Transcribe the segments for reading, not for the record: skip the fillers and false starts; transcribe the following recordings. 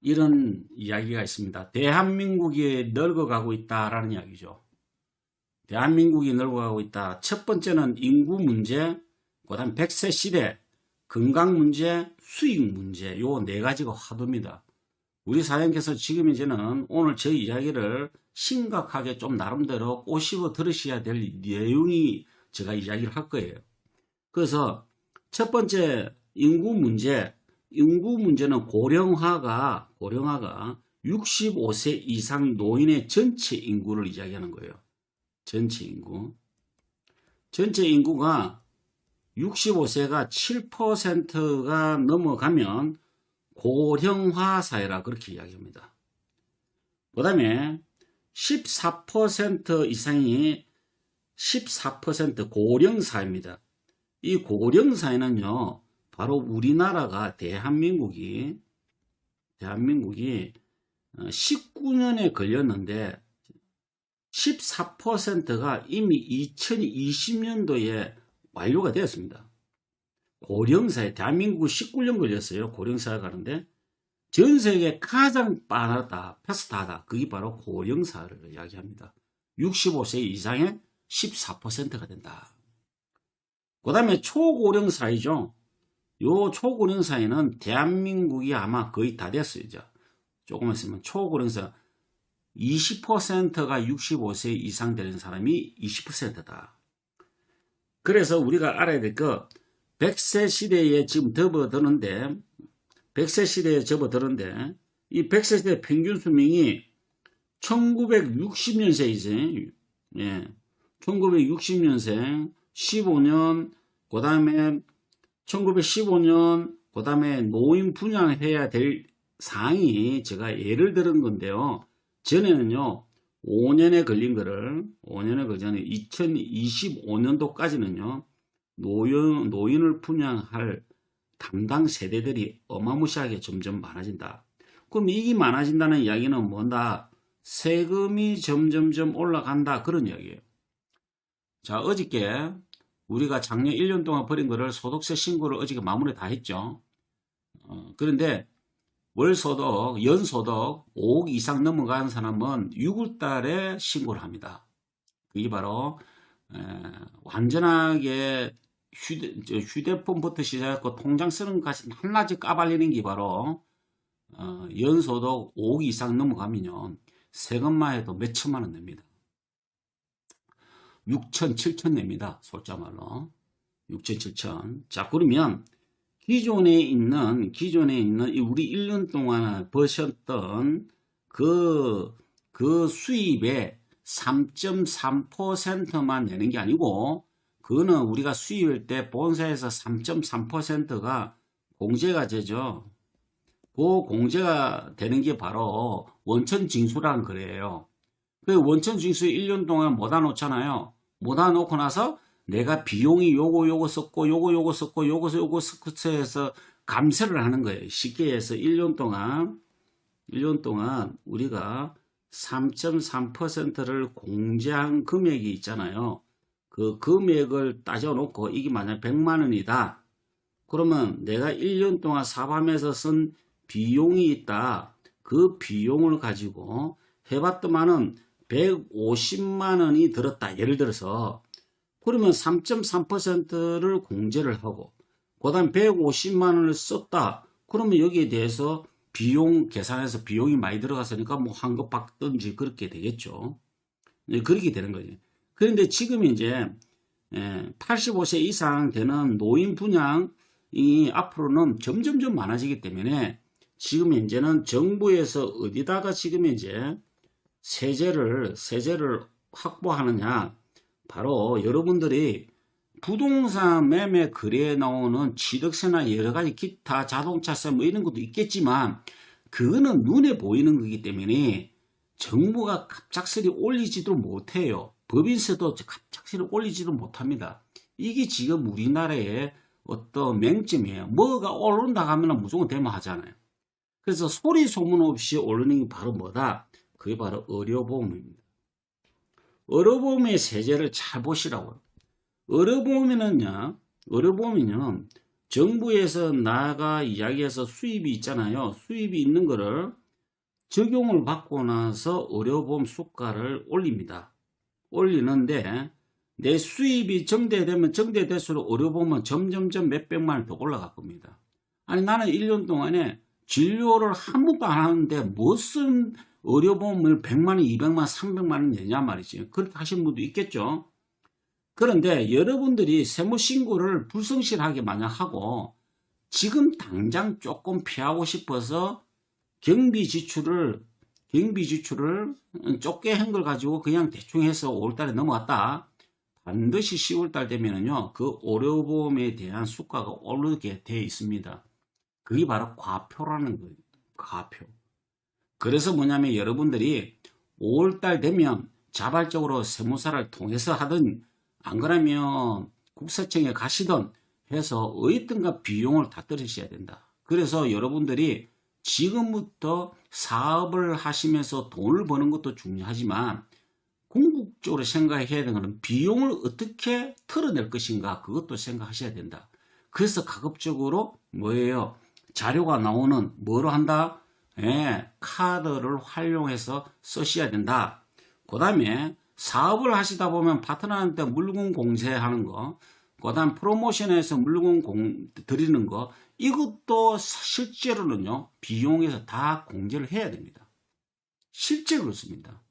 이런 이야기가 있습니다. 대한민국이 늙어가고 있다라는 이야기죠. 대한민국이 늙어가고 있다. 첫 번째는 인구 문제, 그 다음 100세 시대, 건강 문제, 수익 문제, 요 네 가지가 화두입니다. 우리 사장님께서 지금 이제는 오늘 제 이야기를 심각하게 좀 나름대로 꼬시고 들으셔야 될 내용이 제가 이야기를 할 거예요. 그래서 첫 번째 인구 문제는 고령화가 65세 이상 노인의 전체 인구를 이야기하는 거예요. 전체 인구. 전체 인구가 65세가 7%가 넘어가면 고령화 사회라 그렇게 이야기합니다. 그 다음에 14% 이상이 14% 고령사회입니다. 이 고령사회는요, 바로 우리나라가 대한민국이 19년에 걸렸는데 14%가 이미 2020년도에 완료가 되었습니다. 고령사회, 대한민국은 19년 걸렸어요. 고령사회 가는데 전 세계 가장 빠르다, 패스트하다. 그게 바로 고령사회를 이야기합니다. 65세 이상의 14%가 된다. 그 다음에 초고령사회죠. 요 초고령사회는 대한민국이 아마 거의 다 됐어요. 이제. 조금 있으면 초고령사 20%가 65세 이상 되는 사람이 20%다. 그래서 우리가 알아야 될 거 100세 시대에 지금 접어드는데 100세 시대에 접어드는데 이 100세 시대 평균 수명이 1960년생이지. 예. 1960년생 15년 그 다음에 1915년 그 다음에 노인 분양해야 될 사항이 제가 예를 들은 건데요. 전에는요 5년에 걸린 거를 2025년도까지는요 노인을 분양할 담당 세대들이 어마무시하게 점점 많아진다. 그럼 이게 많아진다는 이야기는 뭔다? 세금이 점점점 올라간다 그런 이야기예요. 자, 어저께 우리가 작년 1년 동안 벌인 거를 소득세 신고를 어저께 마무리 다 했죠. 그런데 월소득, 연소득 5억 이상 넘어가는 사람은 6월달에 신고를 합니다. 그게 바로 완전하게 휴대폰부터 시작해서 통장 쓰는 것이 한낮에 까발리는 게 바로 연소득 5억 이상 넘어가면요 세금만 해도 몇 천만 원 냅니다. 6천, 7천 냅니다. 솔직히 말로 6천, 7천. 자, 그러면 기존에 있는 우리 1년 동안 버셨던 그 수입의 3.3%만 내는 게 아니고 그거는 우리가 수입할 때 본사에서 3.3%가 공제가 되죠. 그 공제가 되는 게 바로 원천징수라는 거래요. 그 원천징수 1년 동안 못 해놓잖아요. 못 해놓고 나서 내가 비용이 요거 썼고 요거 썼고 요거 썼고 해서 감세를 하는 거예요. 쉽게 해서 1년 동안 우리가 3.3%를 공제한 금액이 있잖아요. 그 금액을 따져놓고 이게 만약 100만 원이다. 그러면 내가 1년 동안 사업하면서 쓴 비용이 있다. 그 비용을 가지고 해봤더만은 150만 원이 들었다. 예를 들어서 그러면 3.3%를 공제를 하고 그 다음 150만 원을 썼다. 그러면 여기에 대해서 비용 계산해서 비용이 많이 들어갔으니까 뭐 환급 받든지 그렇게 되겠죠. 그렇게 되는 거죠. 그런데 지금 이제 85세 이상 되는 노인 분양이 앞으로는 점점점 많아지기 때문에 지금 이제는 정부에서 어디다가 지금 이제 세제를 확보하느냐. 바로 여러분들이 부동산 매매 거래에 나오는 취득세나 여러 가지 기타 자동차세 뭐 이런 것도 있겠지만 그거는 눈에 보이는 거기 때문에 정부가 갑작스레 올리지도 못해요. 법인세도 갑작스레 올리지도 못합니다. 이게 지금 우리나라의 어떤 맹점이에요. 뭐가 오른다 하면 무조건 대모하잖아요. 그래서 소리 소문 없이 오르는 게 바로 뭐다? 그게 바로 의료보험입니다. 의료보험의 세제를 잘 보시라고요. 의료보험은요, 정부에서 나가 이야기해서 수입이 있잖아요. 수입이 있는 거를 적용을 받고 나서 의료보험 수가를 올립니다. 올리는데 내 수입이 정대되면 정대될수록 의료보험은 점점점 몇백만 원 더 올라갈 겁니다. 아니 나는 1년 동안에 진료를 한 번도 안 하는데 무슨 의료보험을 100만 원, 200만 원, 300만 원 내냐 말이지. 그렇게 하시는 분도 있겠죠. 그런데 여러분들이 세무신고를 불성실하게 만약 하고 지금 당장 조금 피하고 싶어서 경비 지출을 좁게 한 걸 가지고 그냥 대충 해서 5월달에 넘어갔다. 반드시 10월달 되면은요, 그 의료보험에 대한 수가가 오르게 되어 있습니다. 그게 바로 과표라는 거예요. 과표. 그래서 뭐냐면 여러분들이 5월달 되면 자발적으로 세무사를 통해서 하든 안 그러면 국세청에 가시든 해서 어디든가 비용을 다 들으셔야 된다. 그래서 여러분들이 지금부터 사업을 하시면서 돈을 버는 것도 중요하지만 궁극적으로 생각해야 되는 것은 비용을 어떻게 털어낼 것인가 그것도 생각하셔야 된다. 그래서 가급적으로 뭐예요? 자료가 나오는 뭐로 한다? 카드를 활용해서 쓰셔야 된다. 그 다음에 사업을 하시다 보면 파트너한테 물건 공세하는 거, 그 다음 프로모션에서 물건 드리는 거, 이것도 실제로는요, 비용에서 다 공제를 해야 됩니다. 실제 그렇습니다.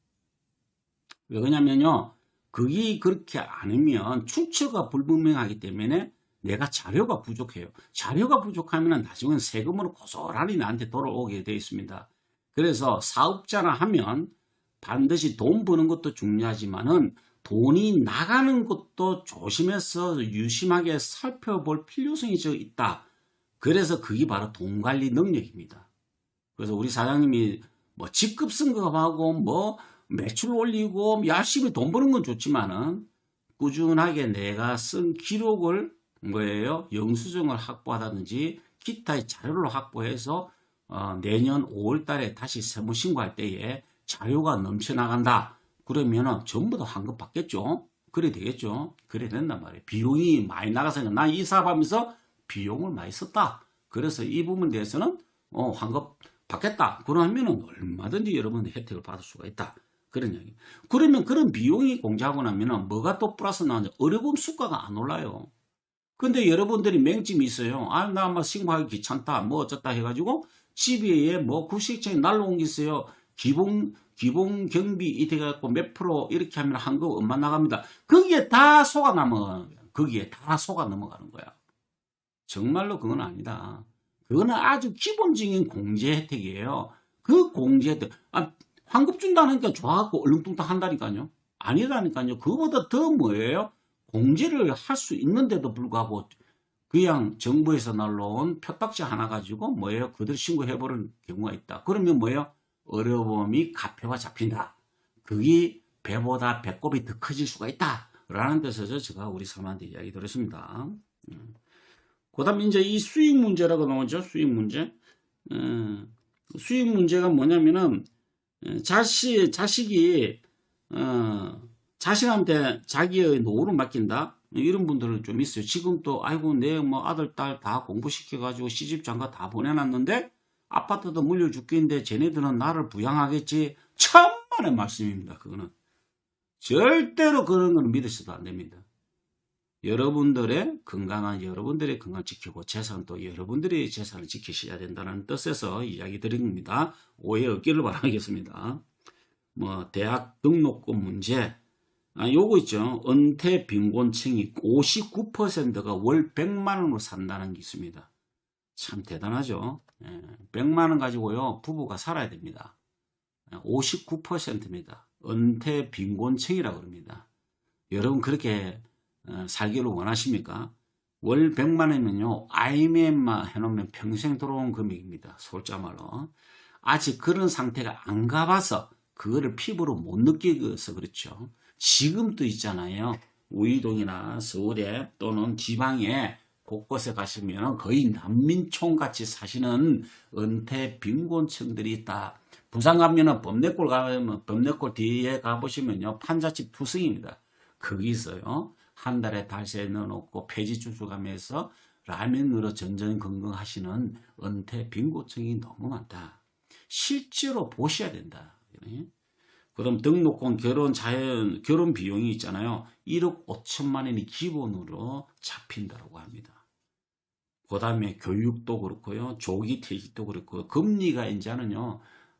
왜냐면요, 그게 그렇게 않으면 출처가 불분명하기 때문에 내가 자료가 부족해요. 자료가 부족하면 나중엔 세금으로 고스란히 나한테 돌아오게 되어 있습니다. 그래서 사업자라 하면 반드시 돈 버는 것도 중요하지만은 돈이 나가는 것도 조심해서 유심하게 살펴볼 필요성이 있다. 그래서 그게 바로 돈 관리 능력입니다. 그래서 우리 사장님이 뭐 직급 승급하고 뭐 매출 올리고 열심히 돈 버는 건 좋지만은 꾸준하게 내가 쓴 기록을 뭐예요? 영수증을 확보하다든지 기타의 자료를 확보해서 내년 5월 달에 다시 세무신고할 때에 자료가 넘쳐나간다. 그러면은 전부 다 환급 받겠죠? 그래 되겠죠? 그래 된단 말이에요. 비용이 많이 나가서 난 이 사업하면서 비용을 많이 썼다. 그래서 이 부분에 대해서는 환급 받겠다. 그러면은 얼마든지 여러분들 혜택을 받을 수가 있다. 그런 얘기. 그러면 그런 비용이 공제하고 나면은 뭐가 또 플러스 나오냐? 의료보험 수가가 안 올라요. 근데 여러분들이 맹점이 있어요. 나 뭐 신고하기 귀찮다. 뭐 어쩌다 해가지고 집에 뭐 구식청에 날로 옮겼어요. 기본 경비 이렇게 해갖고 몇 프로 이렇게 하면 한국 얼마 나갑니다. 거기에 다 속아 넘어가는 거야. 거기에 다 속아 넘어가는 거야. 정말로 그건 아니다. 그거는 아주 기본적인 공제 혜택이에요. 그 공제 혜택. 환급 준다니까 좋아갖고 얼렁뚱땅 한다니까요. 아니라니까요. 그거보다 더 뭐예요? 공제를 할 수 있는데도 불구하고 그냥 정부에서 날라온 표딱지 하나 가지고 뭐예요? 그대로 신고해버리는 경우가 있다. 그러면 뭐예요? 의료보험이 가표가 잡힌다. 그게 배보다 배꼽이 더 커질 수가 있다. 라는 뜻에서 제가 우리 사람한테 이야기 드렸습니다. 그 다음에 이제 이 수익 문제라고 나오죠. 수익 문제. 수익 문제가 뭐냐면은 자식이 자식한테 자기의 노후를 맡긴다. 이런 분들은 좀 있어요. 지금 또 아이고 내 뭐 아들 딸 다 공부시켜가지고 시집 장가 다 보내놨는데 아파트도 물려 죽겠는데 쟤네들은 나를 부양하겠지. 천만의 말씀입니다. 그거는 절대로 그런 건 믿으셔도 안 됩니다. 여러분들의 건강 지키고 재산도 여러분들의 재산을 지키셔야 된다는 뜻에서 이야기 드린 겁니다. 오해 없기를 바라겠습니다. 뭐 대학 등록금 문제 요거 있죠. 은퇴 빈곤층이 59%가 월 100만 원으로 산다는 게 있습니다. 참 대단하죠. 100만 원 가지고요 부부가 살아야 됩니다. 59%입니다. 은퇴 빈곤층이라고 합니다. 여러분 그렇게 살기를 원하십니까? 월 100만 원이면요 IMF만 해놓으면 평생 들어온 금액입니다. 솔직말로 아직 그런 상태가 안 가봐서 그거를 피부로 못 느끼어서 그렇죠. 지금도 있잖아요. 우이동이나 서울에 또는 지방에 곳곳에 가시면 거의 난민촌같이 사시는 은퇴 빈곤층들이 있다. 부산 가면은 범내골 가면 범내골 뒤에 가보시면요 판잣집 투성입니다. 거기서요 한 달에 달세 넣어놓고 폐지 추수감해서 라면으로 전전긍긍하시는 은퇴 빈곤층이 너무 많다. 실제로 보셔야 된다. 그럼 등록금, 결혼 비용이 있잖아요. 1억 5천만 원이 기본으로 잡힌다고 합니다. 그 다음에 교육도 그렇고요. 조기 퇴직도 그렇고, 금리가 이제는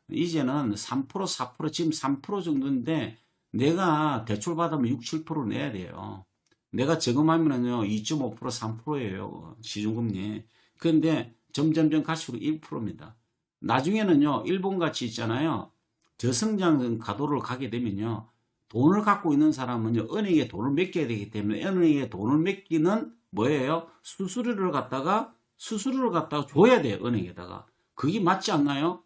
3%, 4%, 지금 3% 정도인데, 내가 대출 받으면 6, 7% 내야 돼요. 내가 저금하면은요, 2.5%, 3%예요. 시중금리. 그런데 점점점 갈수록 1%입니다. 나중에는요, 일본 같이 있잖아요. 저성장 가도를 가게 되면요, 돈을 갖고 있는 사람은요, 은행에 돈을 맡겨야 되기 때문에 은행에 돈을 맡기는 뭐예요? 수수료를 갖다가 줘야 돼요, 은행에다가. 그게 맞지 않나요?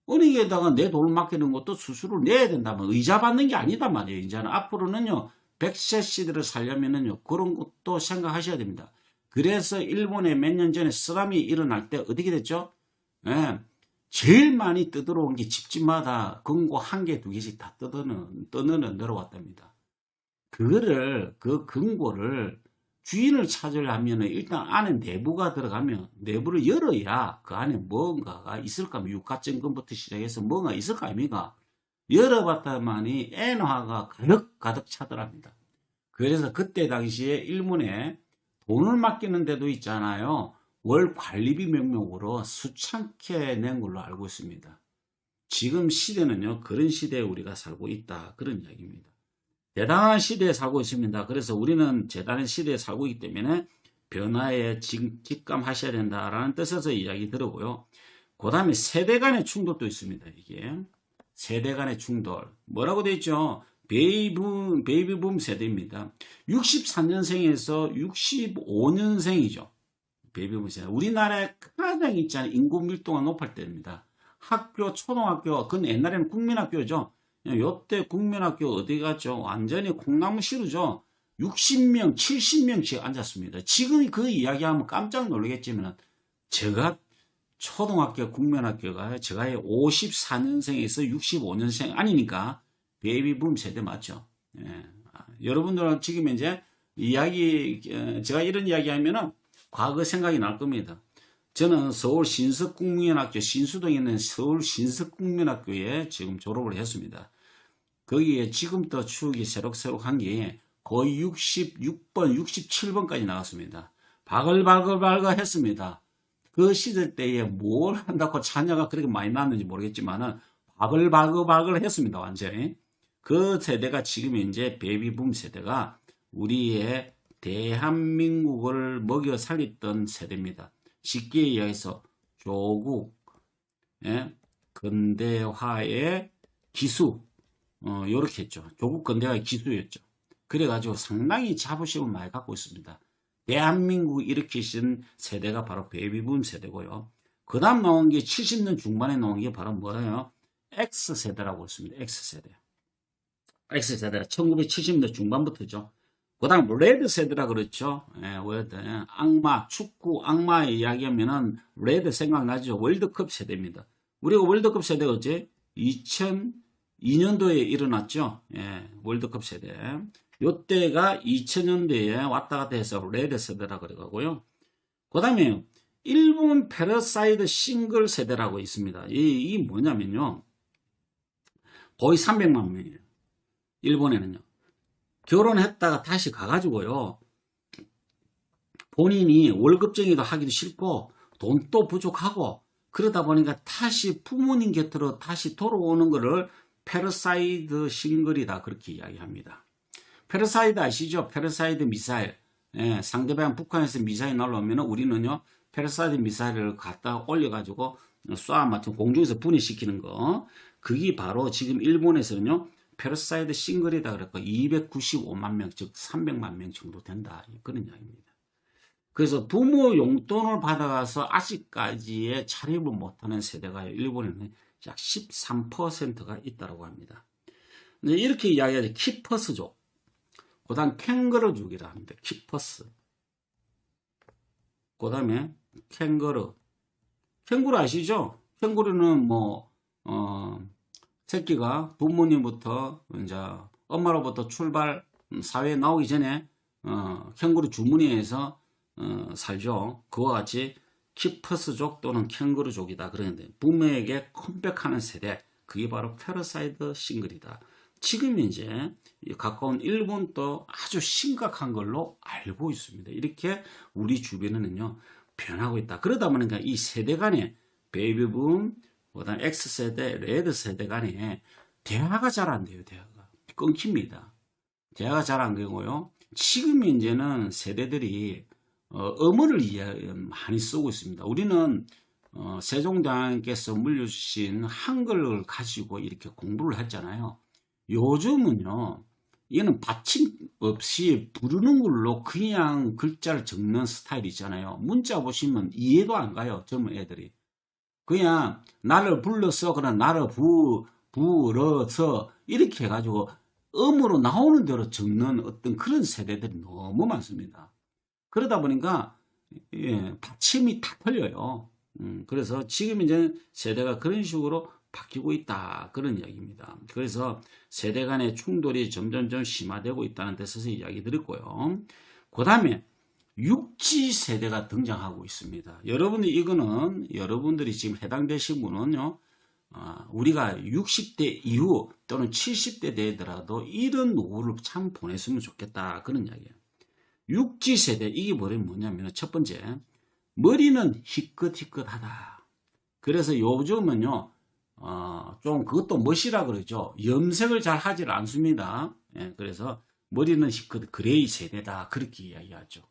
은행에다가 내 돈을 맡기는 것도 수수료를 내야 된다면 의자 받는 게 아니다 말이에요. 이제는 앞으로는요, 100세 시대를 살려면은요, 그런 것도 생각하셔야 됩니다. 그래서 일본에 몇 년 전에 쓰나미 일어날 때 어떻게 됐죠? 예, 제일 많이 떠들어온 게 집집마다 금고 1개, 2개씩 다 떠들어 내려왔답니다. 그 금고를 주인을 찾으려면 일단 안에 내부가 들어가면 내부를 열어야 그 안에 뭔가가 있을까? 유가증권부터 시작해서 뭔가 있을 거 아닙니까? 열어봤다만이 엔화가 가득 차더랍니다. 그래서 그때 당시에 일본에 돈을 맡기는 데도 있잖아요. 월 관리비 명목으로 수천케 낸 걸로 알고 있습니다. 지금 시대는요, 그런 시대에 우리가 살고 있다. 그런 이야기입니다. 대단한 시대에 살고 있습니다. 그래서 우리는 대단한 시대에 살고 있기 때문에 변화에 직감하셔야 된다라는 뜻에서 이야기 들었고요. 그 다음에 세대 간의 충돌도 있습니다. 이게 세대 간의 충돌. 뭐라고 되어 있죠? 베이비붐 세대입니다. 64년생에서 65년생이죠. 베이비붐 세대. 우리나라에 가장 있잖아요. 인구 밀도가 높을 때입니다. 학교, 초등학교, 그건 옛날에는 국민학교죠. 요때 국민학교 어디 갔죠? 완전히 콩나물 시루죠. 60명, 70명씩 앉았습니다. 지금 그 이야기하면 깜짝 놀라겠지만 제가 초등학교 국민학교가 제가 54년생에서 65년생 아니니까 베이비붐 세대 맞죠? 예. 여러분들은 지금 이제 제가 이런 이야기 하면은 과거 생각이 날 겁니다. 저는 서울 신석국민학교, 신수동에 있는 서울 신석국민학교에 지금 졸업을 했습니다. 거기에 지금도 추억이 새록새록한 게 거의 66번, 67번까지 나갔습니다. 바글바글 했습니다. 그 시절 때에 뭘 한다고 자녀가 그렇게 많이 낳았는지 모르겠지만은 바글바글 했습니다, 완전히. 그 세대가 지금 이제 베이비붐 세대가 우리의 대한민국을 먹여 살렸던 세대입니다. 쉽게 이야기해서 조국, 근대화의 기수, 요렇게 했죠. 조국 근대화의 기수였죠. 그래가지고 상당히 자부심을 많이 갖고 있습니다. 대한민국을 일으키신 세대가 바로 베이비붐 세대고요. 그 다음 나온 게 70년 중반에 나온 게 바로 뭐예요? X세대라고 했습니다. X세대. X세대가 1970년대 중반부터죠. 그 다음 레드 세대라 그랬죠. 레드. 악마, 축구 악마 이야기하면은 레드 생각나죠. 월드컵 세대입니다. 우리가 월드컵 세대가 어째? 2002년도에 일어났죠. 월드컵 세대. 요때가 2000년대에 왔다 갔다 해서 레드 세대라 그래가고요. 그 다음에 일본 패러사이드 싱글 세대라고 있습니다. 이 뭐냐면요. 거의 300만 명이에요. 일본에는요. 결혼했다가 다시 가가지고요. 본인이 월급쟁이도 하기도 싫고 돈도 부족하고 그러다 보니까 다시 부모님 곁으로 다시 돌아오는 거를 패러사이드 싱글이다 그렇게 이야기합니다. 패러사이드 아시죠? 패러사이드 미사일. 상대방 북한에서 미사일 날라오면 우리는요. 패러사이드 미사일을 갖다 올려가지고 쏴 맞춰 공중에서 분해시키는 거. 그게 바로 지금 일본에서는요. 패러사이드 싱글이다 그랬고 295만 명, 즉 300만 명 정도 된다. 그런 이야기입니다. 그래서 부모 용돈을 받아가서 아직까지의 자립을 못하는 세대가 일본에는 약 13%가 있다고 합니다. 이렇게 이야기하죠. 키퍼스족. 그 다음 캥거루족이라 합니다. 키퍼스. 그 다음에 캥거루. 캥거루 아시죠? 캥거루는 새끼가 부모님부터 이제 엄마로부터 출발 사회에 나오기 전에 캥거루 주머니에서 살죠. 그와 같이 키퍼스족 또는 캥거루족이다. 그러는데 부모에게 컴백하는 세대, 그게 바로 패러사이트 싱글이다. 지금 이제 가까운 일본도 아주 심각한 걸로 알고 있습니다. 이렇게 우리 주변에는요 변하고 있다. 그러다 보니까 이 세대 간에 베이비붐, 그다음 X세대, Z세대 간에 대화가 잘 안 돼요. 대화가 끊깁니다. 대화가 잘 안 되고요. 지금 이제는 세대들이 어문을 많이 쓰고 있습니다. 우리는 세종대왕께서 물려주신 한글을 가지고 이렇게 공부를 했잖아요. 요즘은요, 이거는 받침 없이 부르는 걸로 그냥 글자를 적는 스타일이잖아요. 문자 보시면 이해도 안 가요, 젊은 애들이. 그냥 나를 불러서 그냥 나를 불어서 이렇게 해가지고 음으로 나오는 대로 적는 어떤 그런 세대들이 너무 많습니다. 그러다 보니까 받침이 다 틀려요. 그래서 지금 이제 세대가 그런 식으로 바뀌고 있다, 그런 이야기입니다. 그래서 세대 간의 충돌이 점점점 심화되고 있다는 데서 이야기 드렸고요. 그 다음에 육지 세대가 등장하고 있습니다. 이거는 여러분들이 지금 해당되신 분은요, 우리가 60대 이후 또는 70대 되더라도 이런 노후를 참 보냈으면 좋겠다, 그런 이야기예요. 육지 세대, 이게 뭐냐면 첫 번째, 머리는 희끗희끗하다. 그래서 요즘은요, 좀 그것도 멋이라 그러죠. 염색을 잘 하질 않습니다. 예, 그래서 머리는 희끗 그레이 세대다, 그렇게 이야기하죠.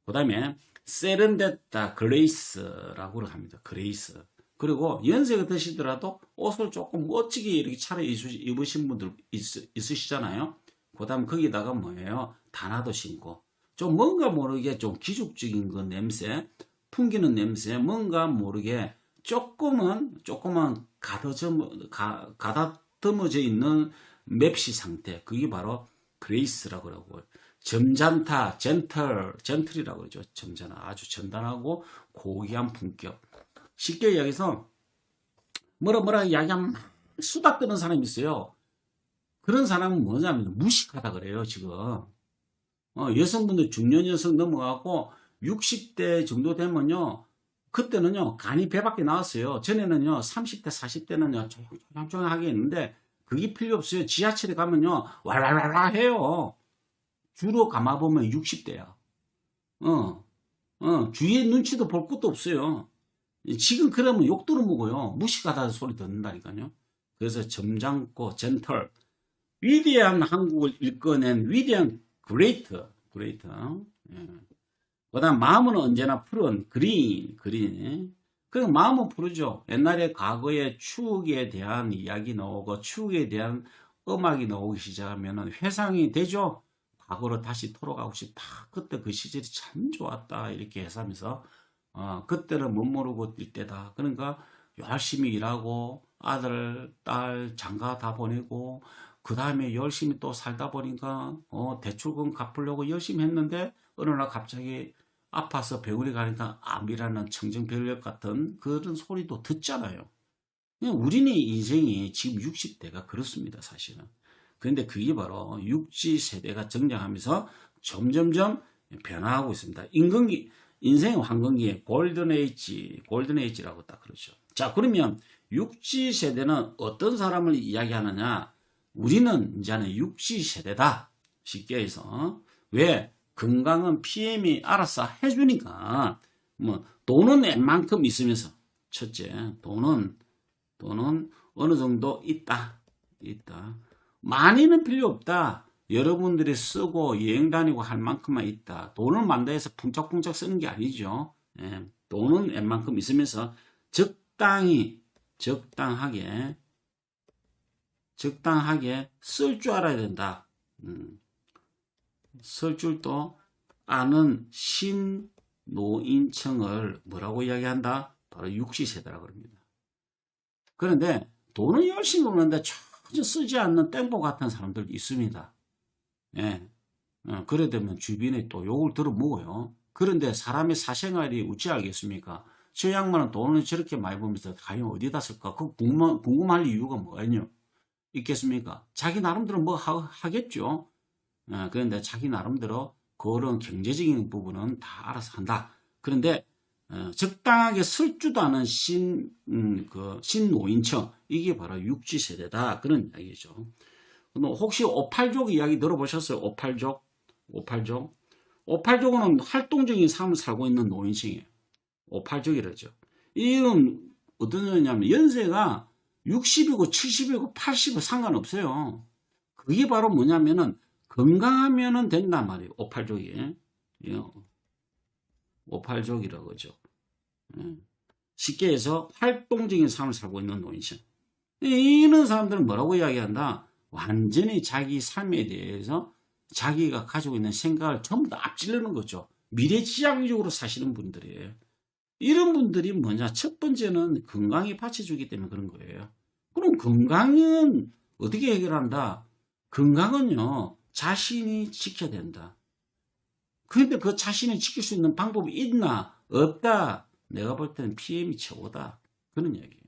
그 다음에 세련됐다, 그레이스라고 합니다. 그레이스. 그리고 연세가 드시더라도 옷을 조금 멋지게 이렇게 차려 입으신 분들 있으시잖아요. 그 다음 거기다가 뭐예요? 단화도 신고 좀 뭔가 모르게 좀 기죽적인 그 냄새, 풍기는 냄새, 뭔가 모르게 조금은 가다듬어져 있는 맵시 상태, 그게 바로 그레이스라고 하고, 점잖다, 젠틀이라고 그러죠. 점잖아, 아주 전단하고 고귀한 품격. 쉽게 이야기해서 뭐라 이야기하면 수다 떠는 사람이 있어요. 그런 사람은 뭐냐면 무식하다 그래요, 지금. 여성분들 중년 여성 넘어가고 60대 정도 되면요, 그때는요 간이 배밖에 나왔어요. 전에는요 30대 40대는요 조용조용하게 있는데 그게 필요 없어요. 지하철에 가면요 왈왈왈 해요. 주로 감아보면 60대야. 주위에 눈치도 볼 것도 없어요. 지금 그러면 욕도로 먹어요. 무식하다는 소리 듣는다니까요. 그래서 점잖고 젠틀, 위대한 한국을 일궈낸 위대한 그레이트. 예. 그다음 마음은 언제나 푸른 그린. 그리고 마음은 푸르죠. 옛날에 과거의 추억에 대한 이야기 나오고 추억에 대한 음악이 나오기 시작하면 회상이 되죠. 과거로 다시 돌아가고 싶다. 그때 그 시절이 참 좋았다, 이렇게 해서면서 그때는 못 모르고 뛸 때다. 그러니까 열심히 일하고 아들, 딸, 장가 다 보내고 그 다음에 열심히 또 살다 보니까 대출금 갚으려고 열심히 했는데 어느 날 갑자기 아파서 병원에 가니까 암이라는 청정병력 같은 그런 소리도 듣잖아요. 우리는 인생이 지금 60대가 그렇습니다, 사실은. 그런데 그게 바로 육지 세대가 등장하면서 점점점 변화하고 있습니다. 인생의 황금기에 골든에이지라고 딱 그러죠. 자, 그러면 육지 세대는 어떤 사람을 이야기하느냐? 우리는 이제는 육지 세대다. 쉽게 해서. 왜? 건강은 PM이 알아서 해주니까, 돈은 웬만큼 있으면서, 첫째, 돈은 어느 정도 있다. 많이는 필요 없다. 여러분들이 쓰고 여행 다니고 할 만큼만 있다. 돈을 만다 해서 풍짝풍짝 쓰는 게 아니죠. 예, 돈은 웬만큼 있으면서 적당하게 쓸 줄 알아야 된다. 쓸 줄도 아는 신노인층을 뭐라고 이야기한다? 바로 육시세대라고 합니다. 그런데 돈은 열심히 버는데 전혀 쓰지 않는 땡보 같은 사람들도 있습니다. 예. 그래 되면 주변에 또 욕을 들어먹어요. 그런데 사람의 사생활이 어찌 알겠습니까? 저 양반은 돈을 저렇게 많이 벌면서 과연 어디다 쓸까? 그 궁금할 이유가 뭐가 있겠습니까? 자기 나름대로 뭐 하겠죠. 그런데 자기 나름대로 그런 경제적인 부분은 다 알아서 한다. 그런데 적당하게 쓸 줄도 아는 신노인층, 이게 바로 육지세대다. 그런 이야기죠. 혹시 58족 이야기 들어보셨어요? 58족? 58족은 활동적인 삶을 살고 있는 노인층이에요. 58족이라죠. 이건 어떤 소리냐면 연세가 60이고 70이고 80이고 상관없어요. 그게 바로 뭐냐면은 건강하면은 된단 말이에요. 58족이. 58족이라고 그러죠. 쉽게 해서 활동적인 삶을 살고 있는 노인층. 이런 사람들은 뭐라고 이야기한다? 완전히 자기 삶에 대해서 자기가 가지고 있는 생각을 전부 다 앞지르는 거죠. 미래지향적으로 사시는 분들이에요. 이런 분들이 뭐냐? 첫 번째는 건강이 받쳐주기 때문에 그런 거예요. 그럼 건강은 어떻게 해결한다? 건강은요, 자신이 지켜야 된다. 그런데 그 자신이 지킬 수 있는 방법이 있나? 없다. 내가 볼 때는 PM이 최고다. 그런 얘기예요.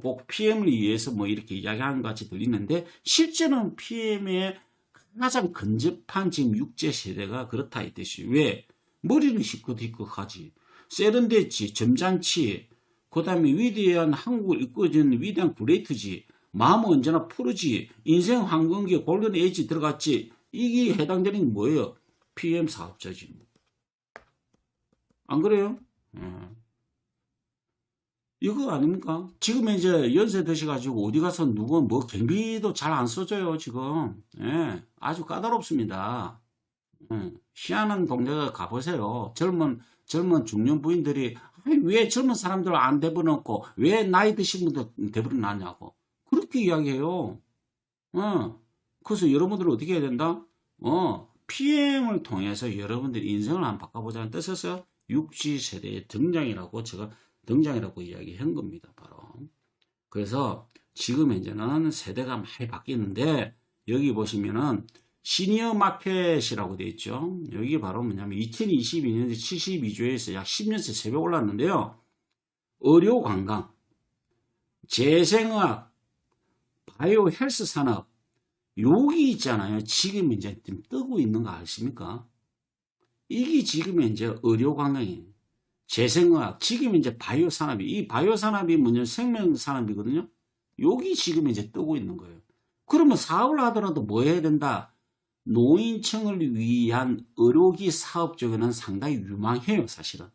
꼭 PM을 위해서 뭐 이렇게 이야기하는 것 같이 들리는데, 실제로는 PM의 가장 근접한 지금 육제 세대가 그렇다 이 뜻이에요. 왜? 머리는 시끌시끌하지. 세련됐지. 점잖지. 그 다음에 위대한 한국을 이끌어주는 위대한 그레이트지. 마음은 언제나 푸르지. 인생 황금기에 골든 에이지 들어갔지. 이게 해당되는 게 뭐예요? PM 사업자지. 안 그래요? 이거 아닙니까? 지금 이제 연세 드셔가지고 어디 가서 누구 뭐 경비도 잘 안 써줘요, 지금. 예, 아주 까다롭습니다. 희한한 동네에 가보세요. 젊은 중년 부인들이 왜 젊은 사람들 안 대부놓고 왜 나이 드신 분들 대부놓냐고 그렇게 이야기해요. 그래서 여러분들 어떻게 해야 된다? PM을 통해서 여러분들 인생을 한번 바꿔보자는 뜻에서 육지 세대의 등장이라고 제가 등장이라고 이야기한 겁니다. 바로. 그래서 지금 현재는 세대가 많이 바뀌는데 여기 보시면은 시니어 마켓이라고 되어 있죠. 여기 바로 뭐냐면 2022년에 72조에서 약 10년째 3배 올랐는데요. 의료 관광, 재생의학, 바이오 헬스 산업, 여기 있잖아요. 지금 이제 좀 뜨고 있는 거 아십니까? 이게 지금 이제 의료 관광이에요. 재생의학, 지금 이제 바이오 산업이, 이 바이오 산업이 뭐냐, 생명 산업이거든요. 여기 지금 이제 뜨고 있는 거예요. 그러면 사업을 하더라도 뭐 해야 된다? 노인층을 위한 의료기 사업 쪽에는 상당히 유망해요, 사실은.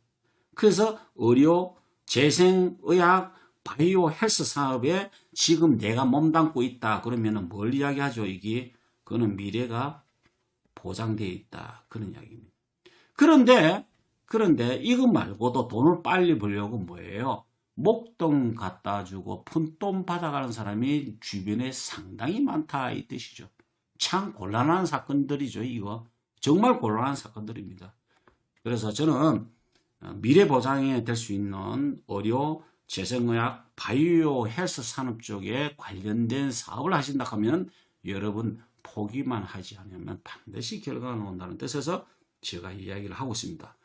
그래서 의료, 재생의학, 바이오 헬스 사업에 지금 내가 몸담고 있다. 그러면은 뭘 이야기하죠? 이게, 그거는 미래가 보장되어 있다. 그런 이야기입니다. 그런데 이거 말고도 돈을 빨리 벌려고 뭐예요? 목돈 갖다 주고 푼돈 받아가는 사람이 주변에 상당히 많다 이 뜻이죠. 참 곤란한 사건들이죠. 이거 정말 곤란한 사건들입니다. 그래서 저는 미래 보장이 될 수 있는 의료, 재생의학, 바이오 헬스 산업 쪽에 관련된 사업을 하신다 하면 여러분 포기만 하지 않으면 반드시 결과가 나온다는 뜻에서 제가 이야기를 하고 있습니다.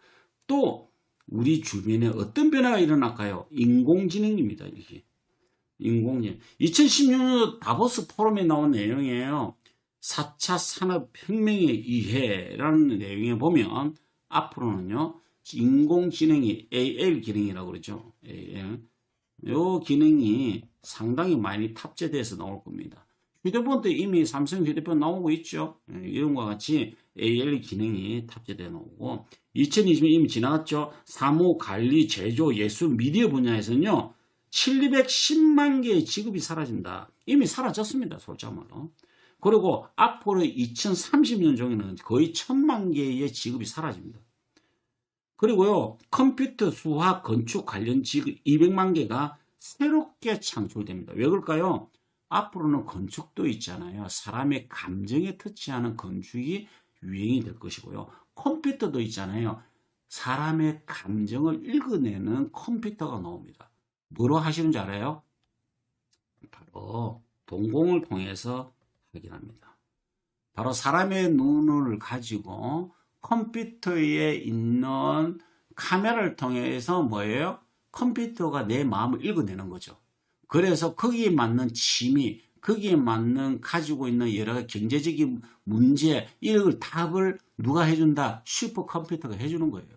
또 우리 주변에 어떤 변화가 일어날까요? 인공지능입니다. 이게 인공지능. 2016년 다보스 포럼에 나온 내용이에요. 4차 산업혁명의 이해라는 내용에 보면 앞으로는요. 인공지능이 AL 기능이라고 그러죠. AL. 요 기능이 상당히 많이 탑재돼서 나올 겁니다. 휴대폰도 이미 삼성 휴대폰 나오고 있죠. 이런 것과 같이 AL 기능이 탑재되어 나오고 2020년 이미 지나갔죠. 사무, 관리, 제조, 예술, 미디어 분야에서는요. 710만 개의 직업이 사라진다. 이미 사라졌습니다. 솔직한 말로. 그리고 앞으로 2030년 중에는 거의 1000만 개의 직업이 사라집니다. 그리고요. 컴퓨터, 수학, 건축 관련 직업 200만 개가 새롭게 창출됩니다. 왜 그럴까요? 앞으로는 건축도 있잖아요. 사람의 감정에 터치하는 건축이 유행이 될 것이고요. 컴퓨터도 있잖아요. 사람의 감정을 읽어내는 컴퓨터가 나옵니다. 뭐로 하시는지 알아요? 바로 동공을 통해서 확인합니다. 바로 사람의 눈을 가지고 컴퓨터에 있는 카메라를 통해서 뭐예요? 컴퓨터가 내 마음을 읽어내는 거죠. 그래서 거기에 맞는 취미, 거기에 맞는 가지고 있는 여러 가지 경제적인 문제, 이런 답을 누가 해준다? 슈퍼컴퓨터가 해주는 거예요.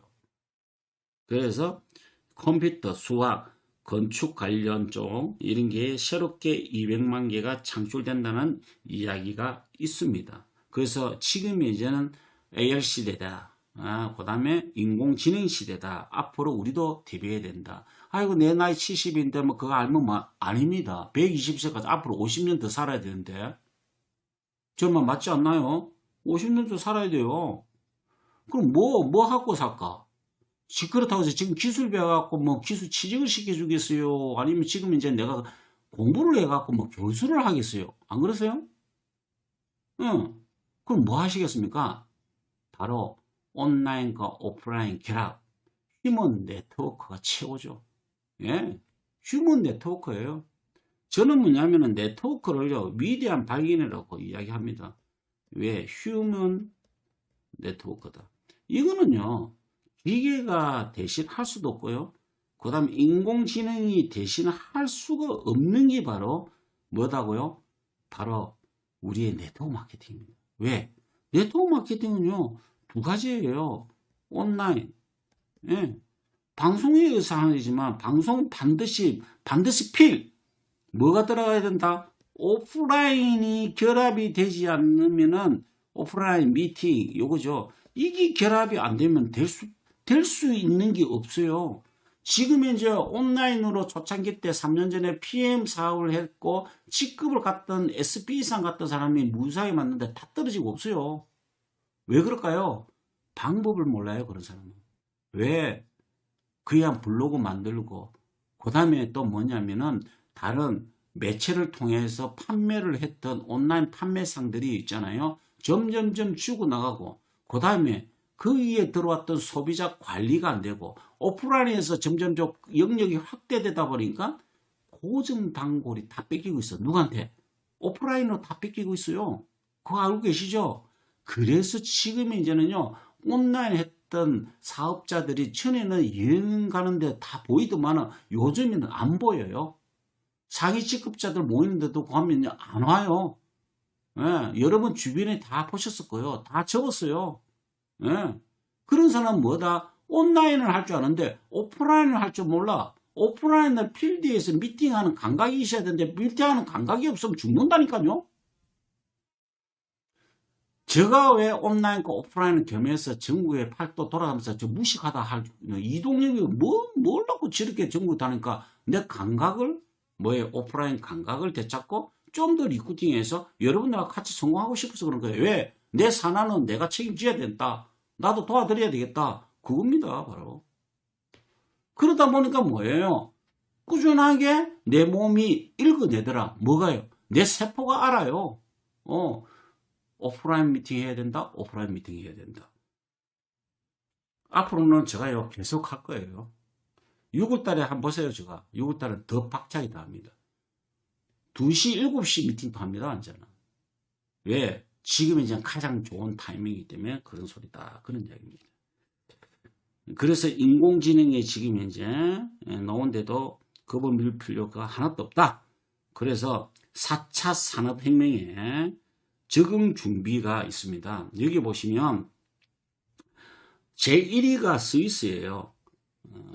그래서 컴퓨터, 수학, 건축 관련 쪽 이런 게 새롭게 200만 개가 창출된다는 이야기가 있습니다. 그래서 지금 이제는 AR 시대다. 그 다음에 인공지능 시대다. 앞으로 우리도 대비해야 된다. 아이고 내 나이 70인데 뭐 그거 알면 뭐 아닙니다. 120세까지 앞으로 50년 더 살아야 되는데 정말 맞지 않나요? 50년 더 살아야 돼요. 그럼 뭐 하고 살까? 그렇다고 해서 지금 기술 배워갖고 뭐 기술 취직을 시켜주겠어요? 아니면 지금 이제 내가 공부를 해갖고 뭐 교수를 하겠어요? 안 그러세요? 응. 그럼 뭐 하시겠습니까? 바로 온라인과 오프라인 결합, 휴먼 네트워크가 최고죠. 예. 휴먼 네트워크예요. 저는 뭐냐면은 네트워크를요, 위대한 발견이라고 이야기합니다. 왜? 휴먼 네트워크다. 이거는요, 기계가 대신할 수도 없고요. 그 다음에 인공지능이 대신할 수가 없는 게 바로 뭐다고요? 바로 우리의 네트워크 마케팅입니다. 왜? 네트워크 마케팅은요, 두 가지예요. 온라인. 예. 방송에 의해서 하지만 방송 반드시 뭐가 들어가야 된다? 오프라인이 결합이 되지 않으면은 오프라인 미팅 요거죠. 이게 결합이 안 되면 될 수 있는 게 없어요. 지금 이제 온라인으로 초창기 때 3년 전에 PM 사업을 했고 직급을 갔던 SP 이상 갔던 사람이 무사히 맞는데 다 떨어지고 없어요. 왜 그럴까요? 방법을 몰라요, 그런 사람은. 왜? 그냥 블로그 만들고 그 다음에 또 뭐냐면은 다른 매체를 통해서 판매를 했던 온라인 판매상들이 있잖아요. 점점점 죽어나가고 그 다음에 그 위에 들어왔던 소비자 관리가 안 되고 오프라인에서 점점점 영역이 확대되다 보니까 고정단골이 다 뺏기고 있어. 누구한테? 오프라인으로 다 뺏기고 있어요. 그거 알고 계시죠? 그래서 지금 이제는요, 온라인 했던 사업자들이 전에는 여행 가는데 다 보이더만은 요즘에는 안 보여요. 사기 직급자들 모이는데도 가면 안 와요. 예, 여러분 주변에 다 보셨을 거예요. 다 접었어요. 예. 그런 사람은 뭐다? 온라인을 할 줄 아는데 오프라인을 할 줄 몰라. 오프라인은 필드에서 미팅하는 감각이 있어야 되는데 미팅하는 감각이 없으면 죽는다니까요. 제가 왜 온라인과 오프라인을 겸해서 전국에 팔도 돌아가면서 저 무식하다 할 이동력이 뭘라고 저렇게 전국 다니까 내 감각을 오프라인 감각을 되찾고 좀 더 리크루팅해서 여러분들과 같이 성공하고 싶어서 그런 거예요. 왜? 내 산하는 내가 책임져야 된다. 나도 도와드려야 되겠다. 그겁니다, 바로. 그러다 보니까 뭐예요? 꾸준하게 내 몸이 읽어내더라. 뭐가요? 내 세포가 알아요. 오프라인 미팅 해야 된다. 오프라인 미팅 해야 된다. 앞으로는 제가요 계속 할 거예요. 6월달에 한번 보세요. 제가 6월달은 더 박차게 다 합니다. 2시 7시 미팅도 합니다. 언제나. 왜? 지금이 이제 가장 좋은 타이밍이기 때문에 그런 소리다. 그런 이야기입니다. 그래서 인공지능이 지금 이제 나온데도 겁을 밀 필요가 하나도 없다. 그래서 4차 산업혁명에 적응 준비가 있습니다. 여기 보시면 제1위가 스위스예요.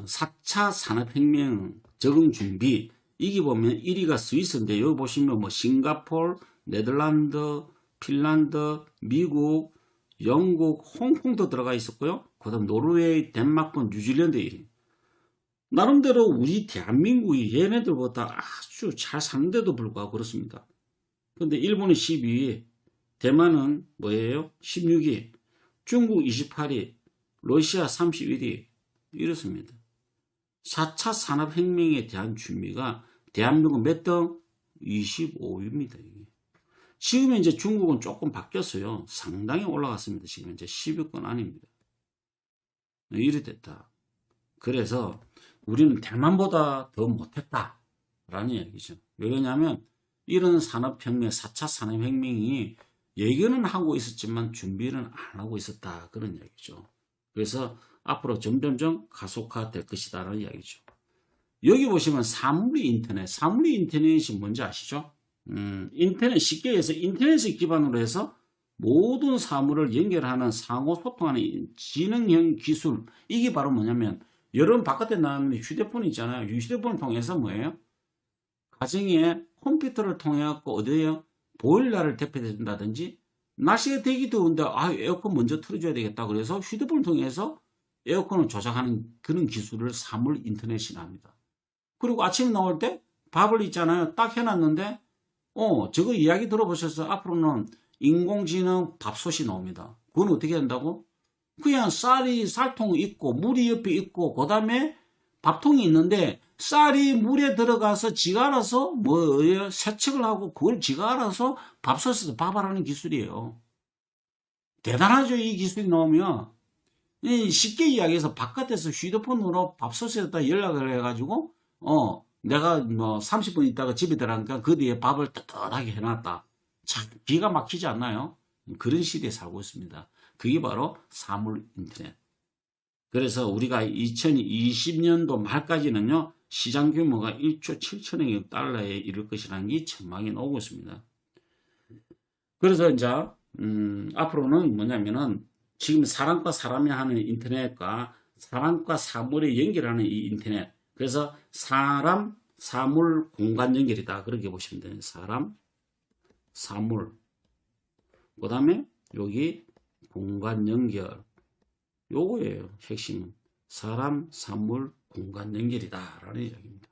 4차 산업혁명 적응 준비. 이게 보면 1위가 스위스인데 여기 보시면 뭐 싱가포르, 네덜란드, 핀란드, 미국, 영국, 홍콩도 들어가 있었고요. 그 다음 노르웨이, 덴마크, 뉴질랜드 1위. 나름대로 우리 대한민국이 얘네들보다 아주 잘 사는데도 불구하고 그렇습니다. 근데 일본이 12위, 대만은 뭐예요? 16위, 중국 28위, 러시아 31위 이렇습니다. 4차 산업혁명에 대한 준비가 대한민국은 몇 등? 25위입니다. 지금 이제 중국은 조금 바뀌었어요. 상당히 올라갔습니다. 지금 이제 10위권 아닙니다. 이래 됐다. 그래서 우리는 대만보다 더 못했다 라는 얘기죠. 왜냐하면 이런 산업혁명, 4차 산업혁명이 예견은 하고 있었지만 준비는 안 하고 있었다. 그런 이야기죠. 그래서 앞으로 점점점 가속화될 것이다 라는 이야기죠. 여기 보시면 사물의 인터넷이 뭔지 아시죠? 인터넷 쉽게 해서 인터넷을 기반으로 해서 모든 사물을 연결하는 상호 소통하는 지능형 기술. 이게 바로 뭐냐면 여러분 바깥에 나가면 휴대폰 있잖아요. 휴대폰을 통해서 뭐예요? 가정에 컴퓨터를 통해 갖고 어디에요? 보일러를 대표해 준다든지 날씨가 되게 더운데 에어컨 먼저 틀어줘야 되겠다. 그래서 휴대폰을 통해서 에어컨을 조작하는 그런 기술을 사물 인터넷이라 합니다. 그리고 아침에 나올 때 밥을 있잖아요. 딱 해놨는데 저거 이야기 들어보셨어요? 앞으로는 인공지능 밥솥이 나옵니다. 그건 어떻게 된다고? 그냥 쌀통 있고 물이 옆에 있고 그 다음에 밥통이 있는데 쌀이 물에 들어가서 지가 알아서 세척을 하고 그걸 지가 알아서 밥솥에서 밥하라는 기술이에요. 대단하죠. 이 기술이 나오면. 쉽게 이야기해서 바깥에서 휴대폰으로 밥솥에다 연락을 해가지고 내가 뭐 30분 있다가 집에 들어가니까 그 뒤에 밥을 따뜻하게 해놨다. 참 기가 막히지 않나요? 그런 시대에 살고 있습니다. 그게 바로 사물 인터넷. 그래서 우리가 2020년도 말까지는요, 시장 규모가 1조 7천억 달러에 이를 것이라는 게 전망이 나오고 있습니다. 그래서 이제 앞으로는 뭐냐면은 지금 사람과 사람이 하는 인터넷과 사람과 사물을 연결하는 이 인터넷. 그래서 사람, 사물, 공간 연결이다. 그렇게 보시면 돼요. 사람, 사물. 그 다음에 여기 공간 연결. 요거예요. 핵심은. 사람, 사물, 공간 연결이다. 라는 이야기입니다.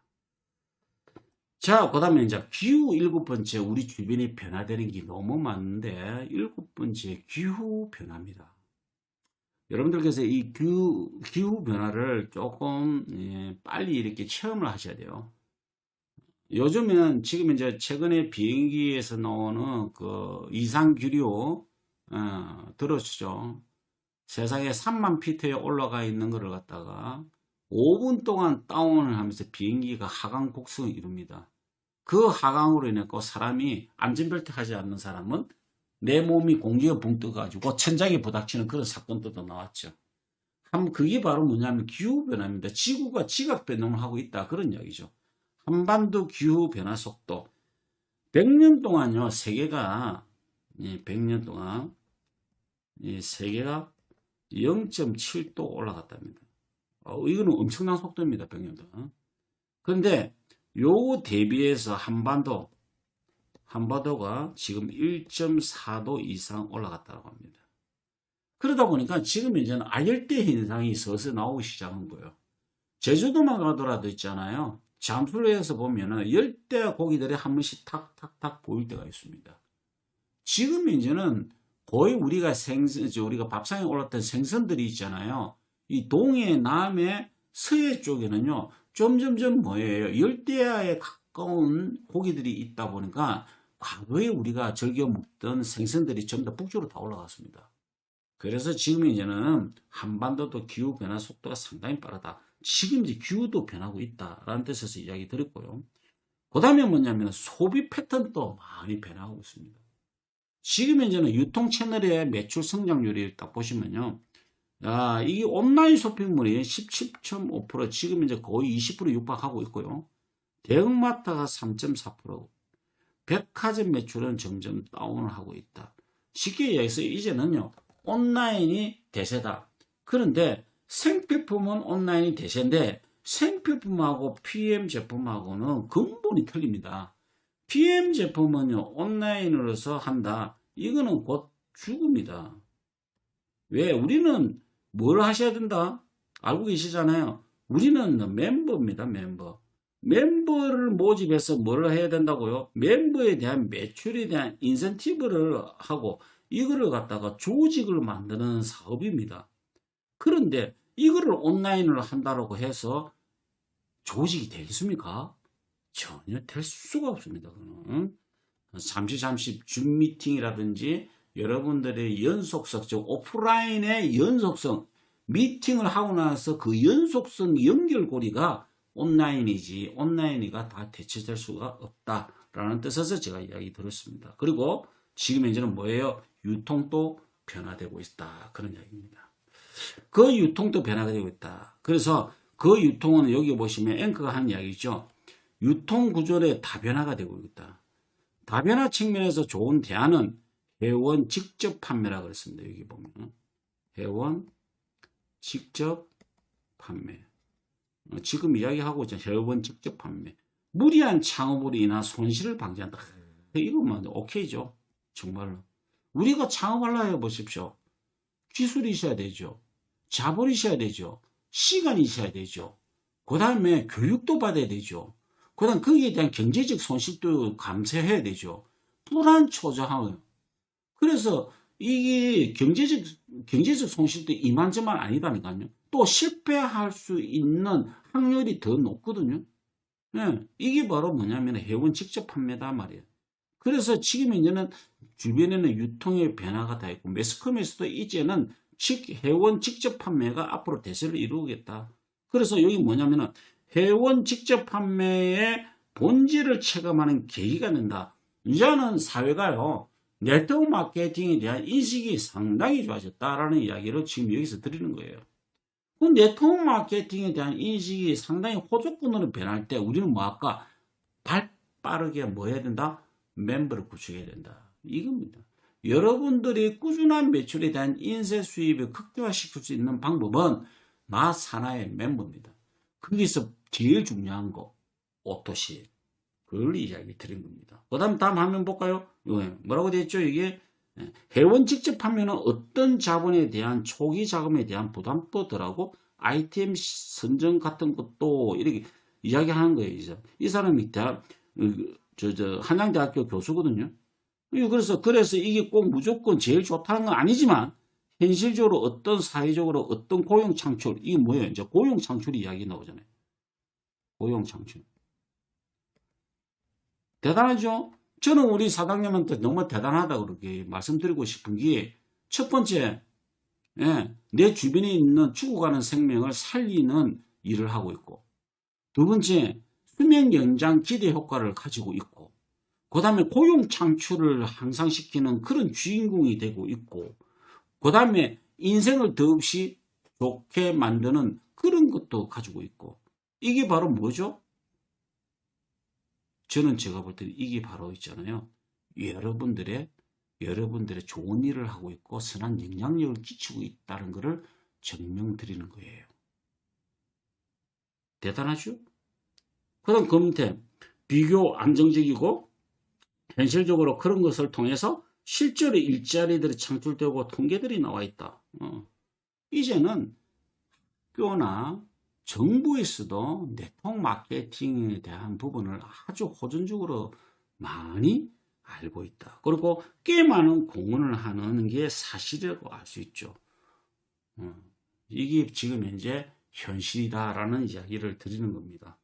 자, 그 다음에 이제 기후 7번째. 우리 주변이 변화되는 게 너무 많은데 7번째 기후 변화입니다. 여러분들께서 이 기후 변화를 조금 빨리 이렇게 체험을 하셔야 돼요. 요즘은 지금 이제 최근에 비행기에서 나오는 그 이상기류 들었죠. 세상에 3만 피트에 올라가 있는 것을 갖다가 5분 동안 다운을 하면서 비행기가 하강 곡성을 이룹니다. 그 하강으로 인해 사람이 안전벨트 하지 않는 사람은 내 몸이 공기에 붕 떠가지고 천장에 부닥치는 그런 사건도 나왔죠. 그게 바로 뭐냐면 기후변화입니다. 지구가 지각변동을 하고 있다. 그런 이야기죠. 한반도 기후변화 속도. 100년 동안요, 세계가 100년 동안 세계가 0.7도 올라갔답니다. 이거는 엄청난 속도입니다. 100년 동안. 그런데 요 대비해서 한반도가 지금 1.4도 이상 올라갔다고 합니다. 그러다 보니까 지금 이제는 아열대 현상이 서서히 나오기 시작한 거예요. 제주도만 가더라도 있잖아요. 잠수로에서 보면은 열대 고기들이 한 번씩 탁탁탁 보일 때가 있습니다. 지금 이제는 거의 우리가 밥상에 올랐던 생선들이 있잖아요. 이 동해, 남해, 서해 쪽에는요, 점점점 열대야에 가까운 고기들이 있다 보니까 과거에 우리가 즐겨 먹던 생선들이 전부 다 북쪽으로 다 올라갔습니다. 그래서 지금 이제는 한반도도 기후 변화 속도가 상당히 빠르다. 지금 이제 기후도 변하고 있다라는 뜻에서 이야기 드렸고요. 그 다음에 뭐냐면 소비 패턴도 많이 변하고 있습니다. 지금 이제는 유통 채널의 매출 성장률이 딱 보시면요. 이게 온라인 쇼핑몰이 17.5%, 지금 이제 거의 20% 육박하고 있고요. 대형마트가 3.4%, 백화점 매출은 점점 다운을 하고 있다. 쉽게 얘기해서 이제는요, 온라인이 대세다. 그런데 생필품은 온라인이 대세인데 생필품하고 PM 제품하고는 근본이 틀립니다. PM 제품은요, 온라인으로서 한다. 이거는 곧 죽음이다. 왜? 우리는 뭘 하셔야 된다? 알고 계시잖아요. 우리는 멤버입니다. 멤버를 모집해서 뭘 해야 된다고요? 멤버에 대한 매출에 대한 인센티브를 하고 이거를 갖다가 조직을 만드는 사업입니다. 그런데 이거를 온라인으로 한다고 해서 조직이 되겠습니까? 전혀 될 수가 없습니다. 그는 잠시 줌 미팅이라든지 여러분들의 연속성, 즉 오프라인의 연속성, 미팅을 하고 나서 그 연속성 연결고리가 온라인이지 온라인이가 다 대체될 수가 없다라는 뜻에서 제가 이야기 들었습니다. 그리고 지금 현재는 뭐예요? 유통도 변화되고 있다. 그런 이야기입니다. 그 유통도 변화가 되고 있다. 그래서 그 유통은 여기 보시면 앵커가 한 이야기죠. 유통 구조의 다변화가 되고 있다. 다변화 측면에서 좋은 대안은 회원 직접 판매라고 그랬습니다. 여기 보면 회원 직접 판매. 지금 이야기하고 있잖아요. 회원 직접 판매. 무리한 창업으로 인한 손실을 방지한다. 이거면 오케이죠. 정말로. 우리가 창업하려 해보십시오. 기술이 있어야 되죠. 자본이 있어야 되죠. 시간이 있어야 되죠. 그 다음에 교육도 받아야 되죠. 그 다음 거기에 대한 경제적 손실도 감수해야 되죠. 불안초저하고요. 그래서 이게 경제적 손실도 이만저만 아니다니까요. 또 실패할 수 있는 확률이 더 높거든요. 예, 이게 바로 뭐냐면 회원 직접 판매다 말이에요. 그래서 지금 이제는 주변에는 유통의 변화가 다 있고 매스컴에서도 이제는 회원 직접 판매가 앞으로 대세를 이루겠다. 그래서 여기 뭐냐면은 회원 직접 판매의 본질을 체감하는 계기가 된다. 이제는 사회가요, 네트워크 마케팅에 대한 인식이 상당히 좋아졌다라는 이야기를 지금 여기서 드리는 거예요. 그 네트워크 마케팅에 대한 인식이 상당히 호조꾼으로 변할 때 우리는 뭐 할까? 빠르게 뭐 해야 된다? 멤버를 구축해야 된다. 이겁니다. 여러분들이 꾸준한 매출에 대한 인쇄 수입을 극대화시킬 수 있는 방법은 나 산하의 멤버입니다. 거기서 제일 중요한 거 오토시. 그걸 이야기 드린 겁니다. 그 다음 화면 볼까요? 뭐라고 되어 있죠? 이게 회원 직접 판매는 어떤 자본에 대한 초기 자금에 대한 부담도 덜하고 아이템 선정 같은 것도 이렇게 이야기하는 거예요. 이제. 이 사람이 한양대학교 교수거든요. 그래서 이게 꼭 무조건 제일 좋다는 건 아니지만 현실적으로 어떤 사회적으로 어떤 고용 창출, 이게 뭐예요? 이제 고용 창출 이야기 나오잖아요. 고용 창출. 대단하죠? 저는 우리 사장님한테 너무 대단하다 그렇게 말씀드리고 싶은 게 첫 번째, 내 주변에 있는 죽어가는 생명을 살리는 일을 하고 있고, 두 번째, 수명 연장 기대 효과를 가지고 있고, 그 다음에 고용 창출을 향상시키는 그런 주인공이 되고 있고, 그 다음에 인생을 더없이 좋게 만드는 그런 것도 가지고 있고, 이게 바로 뭐죠? 저는 제가 볼 때는 이게 바로 있잖아요. 여러분들의 좋은 일을 하고 있고 선한 영향력을 끼치고 있다는 것을 증명드리는 거예요. 대단하죠? 그럼 그 밑에 비교 안정적이고 현실적으로 그런 것을 통해서 실제로 일자리들이 창출되고 통계들이 나와 있다. 이제는 학교나 정부에서도 네트워크 마케팅에 대한 부분을 아주 호전적으로 많이 알고 있다. 그리고 꽤 많은 공헌을 하는 게 사실이라고 알 수 있죠. 이게 지금 현재 현실이다라는 이야기를 드리는 겁니다.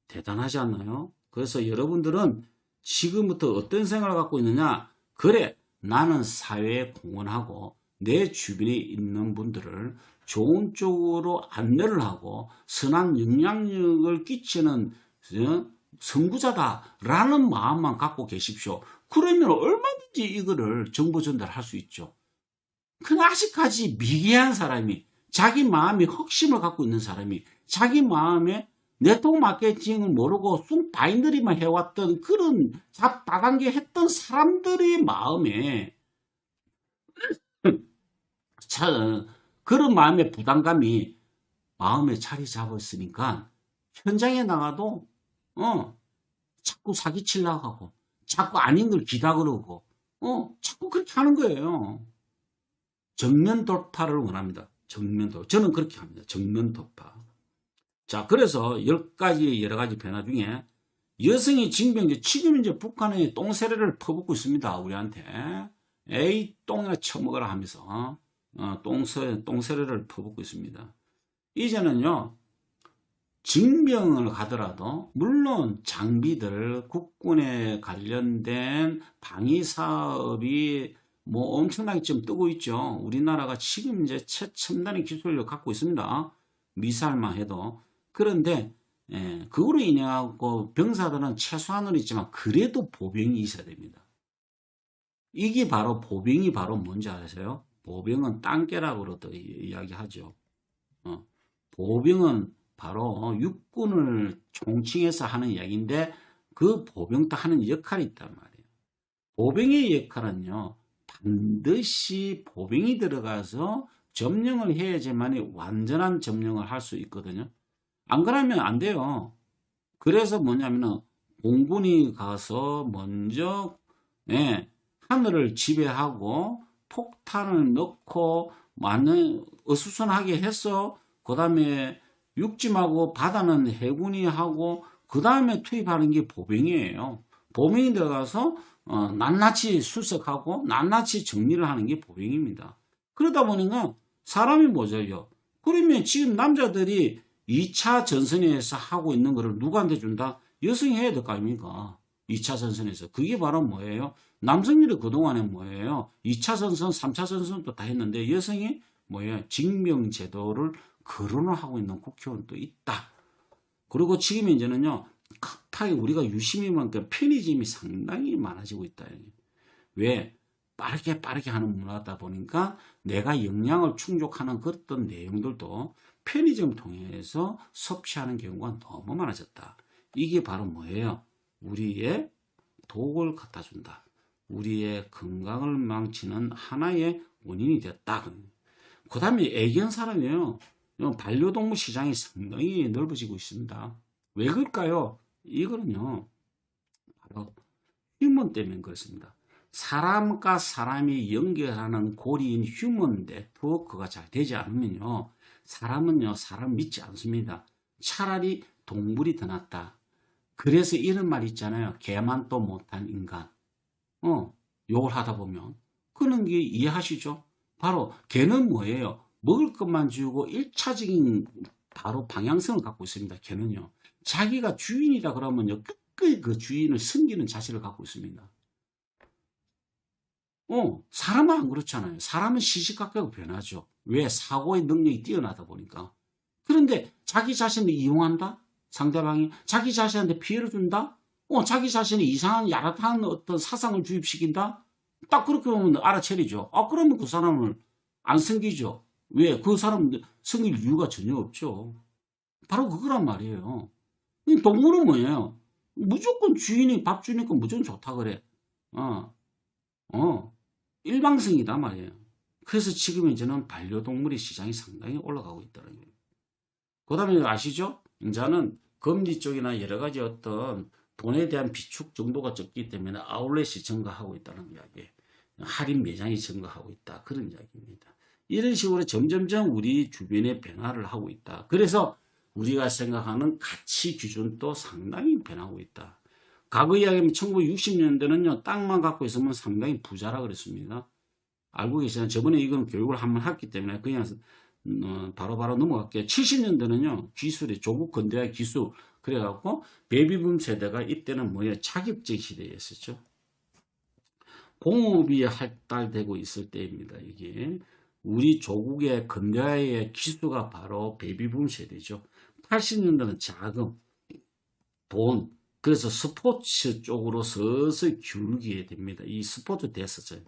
대단하지 않나요? 그래서 여러분들은 지금부터 어떤 생각을 갖고 있느냐? 그래, 나는 사회에 공헌하고 내 주변에 있는 분들을 좋은 쪽으로 안내를 하고 선한 영향력을 끼치는 선구자다라는 마음만 갖고 계십시오. 그러면 얼마든지 이거를 정보 전달할 수 있죠. 그러나 아직까지 미개한 사람이, 자기 마음에 흑심을 갖고 있는 사람이, 자기 마음에 네트워크 마케팅을 모르고 쑥 바인더리만 해왔던 그런 다단계 했던 사람들의 마음에 그런 마음의 부담감이 마음에 자리 잡았으니까 현장에 나가도 자꾸 사기치려고 하고 자꾸 아닌 걸 기다 그러고 자꾸 그렇게 하는 거예요. 정면 돌파를 원합니다. 정면 돌파. 저는 그렇게 합니다. 정면 돌파. 자, 그래서 10가지 여러 가지 변화 중에 여성의 징병제, 지금 이제 북한의 똥세례를 퍼붓고 있습니다. 우리한테. 에이, 똥이나 처먹어라 하면서 똥세례를 퍼붓고 있습니다. 이제는요, 징병을 가더라도 물론 장비들, 국군에 관련된 방위 사업이 뭐 엄청나게 좀 뜨고 있죠. 우리나라가 지금 이제 최첨단의 기술을 갖고 있습니다. 미사일만 해도. 그런데 그거로 인해서 병사들은 최소한으로 있지만 그래도 보병이 있어야 됩니다. 이게 바로 보병이 바로 뭔지 아세요? 보병은 땅개라고 이야기하죠. 보병은 바로 육군을 총칭해서 하는 이야기인데 그 보병도 하는 역할이 있단 말이에요. 보병의 역할은요, 반드시 보빙이 들어가서 점령을 해야지만이 완전한 점령을 할 수 있거든요. 안 그러면 안 돼요. 그래서 뭐냐면은 공군이 가서 먼저 하늘을 지배하고 폭탄을 넣고 많은 어수선하게 해서 그 다음에 육지하고 바다는 해군이 하고 그 다음에 투입하는 게 보병이에요. 보병이 들어가서 낱낱이 수색하고 낱낱이 정리를 하는 게 보병입니다. 그러다 보니까 사람이 모자라요. 그러면 지금 남자들이 2차 전선에서 하고 있는 거를 누구한테 준다? 여성이 해야 될 거 아닙니까? 2차 전선에서. 그게 바로 뭐예요? 남성들이 그동안에 뭐예요? 2차 전선, 3차 전선도 다 했는데 여성이 뭐예요? 징병제도를 거론을 하고 있는 국회의원도 있다. 그리고 지금 이제는요, 급하게 우리가 유심히만큼 편의점이 상당히 많아지고 있다. 왜? 빠르게 하는 문화다 보니까 내가 영양을 충족하는 그런 내용들도 편의점 통해서 섭취하는 경우가 너무 많아졌다. 이게 바로 뭐예요? 우리의 독을 갖다 준다. 우리의 건강을 망치는 하나의 원인이 됐다. 그 다음에 애견 사람이에요. 반려동물 시장이 상당히 넓어지고 있습니다. 왜 그럴까요? 이거는요, 바로 휴먼 때문에 그렇습니다. 사람과 사람이 연결하는 고리인 휴먼 네트워크가 잘 되지 않으면요, 사람은요, 사람 믿지 않습니다. 차라리 동물이 더 낫다. 그래서 이런 말 있잖아요. 개만 또 못한 인간. 욕을 하다 보면. 그런 게 이해하시죠? 바로 개는 뭐예요? 먹을 것만 주고 1차적인 바로 방향성을 갖고 있습니다. 개는요. 자기가 주인이다 그러면요. 끝까지 그 주인을 섬기는 자세를 갖고 있습니다. 사람은 안 그렇잖아요. 사람은 시시각각 변하죠. 왜? 사고의 능력이 뛰어나다 보니까. 그런데 자기 자신을 이용한다? 상대방이 자기 자신한테 피해를 준다? 자기 자신이 이상한 야릇한 어떤 사상을 주입시킨다? 딱 그렇게 보면 알아채리죠. 그러면 그 사람을 안 섬기죠. 왜? 그 사람 섬길 이유가 전혀 없죠. 바로 그거란 말이에요. 동물은 뭐예요? 무조건 주인이 밥 주니까 무조건 좋다 그래. 일방성이다 말이에요. 그래서 지금 이제는 반려동물의 시장이 상당히 올라가고 있다는 거예요. 그 다음에 아시죠? 이제는 금리 쪽이나 여러 가지 어떤 돈에 대한 비축 정도가 적기 때문에 아울렛이 증가하고 있다는 이야기예요. 할인 매장이 증가하고 있다. 그런 이야기입니다. 이런 식으로 점점점 우리 주변에 변화를 하고 있다. 그래서 우리가 생각하는 가치 기준도 상당히 변하고 있다. 과거 이야기하면 1960년대는요, 땅만 갖고 있으면 상당히 부자라 그랬습니다. 알고 계시나요? 저번에 이건 교육을 한번 했기 때문에 그냥 바로바로 넘어갈게요. 70년대는요, 기술이 조국 근대화 기술, 그래갖고 베이비붐 세대가 이때는 뭐예요? 자격제 시대였었죠. 공업이 할달되고 있을 때입니다. 이게 우리 조국의 근대화의 기수가 바로 베이비붐 세대죠. 80년대는 자금, 돈, 그래서 스포츠 쪽으로 서서히 기울게 됩니다. 이 스포츠 됐었죠.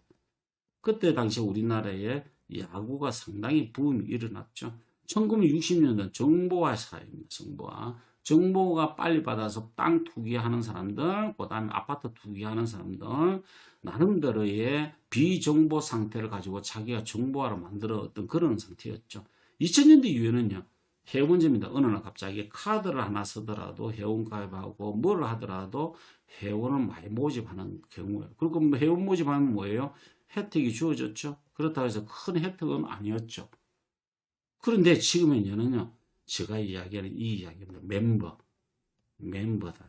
그때 당시 우리나라에 야구가 상당히 붐이 일어났죠. 1960년대 정보화 사회입니다. 정보가 빨리 받아서 땅 투기하는 사람들, 그 다음에 아파트 투기하는 사람들, 나름대로의 비정보 상태를 가지고 자기가 정보화를 만들어 어떤 그런 상태였죠. 2000년대 이후에는요, 회원제입니다. 어느 날 갑자기 카드를 하나 쓰더라도 회원 가입하고 뭘 하더라도 회원을 많이 모집하는 경우예요. 그리고 회원 모집하면 뭐예요? 혜택이 주어졌죠. 그렇다고 해서 큰 혜택은 아니었죠. 그런데 지금은요, 제가 이야기하는 이 이야기입니다. 멤버다.